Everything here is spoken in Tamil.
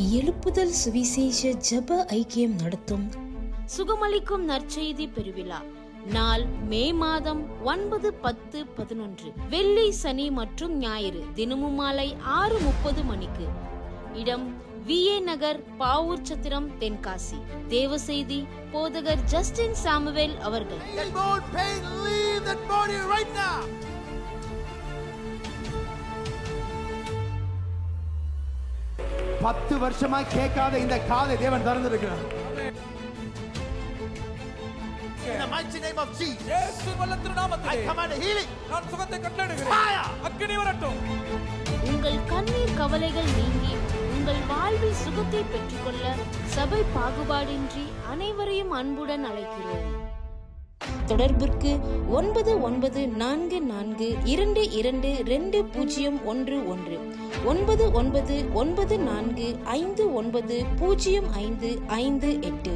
எழுப்புதல் சுவிசேஷ ஜெப ஐக்கியம் நடத்தும் சுகமளிக்கும் நற்செய்தி பெருவிழா நாள் மே மாதம் 9, 10, 11 வெள்ளி, சனி மற்றும் ஞாயிறு தினமும் மாலை 6:30 மணிக்கு. இடம் VA நகர், பாவூர் சத்திரம், தென்காசி. தேவ செய்தி போதகர் ஜஸ்டின் சாமுவேல் அவர்கள். 10 வருஷமா கேட்காத இந்த காதை தேவன் திறந்திருக்கிறார். In the mighty name of Jesus, இயேசுவின் வல்ல திருநாமத்திலே I command healing. நான் சுகத்தை கட்டளையிடுகிறேன். Fire! அக்கினி வரட்டும். உங்கள் கண்ணீர் கவலைகள் நீங்கி உங்கள் வாழ்வில் சுகத்தை பெற்றுக்கொள்ள சபை பாகுபாடின்றி அனைவரையும் அன்புடன் அழைக்கிறோம். தொடர்பிற்கு 9944222011 999459050558.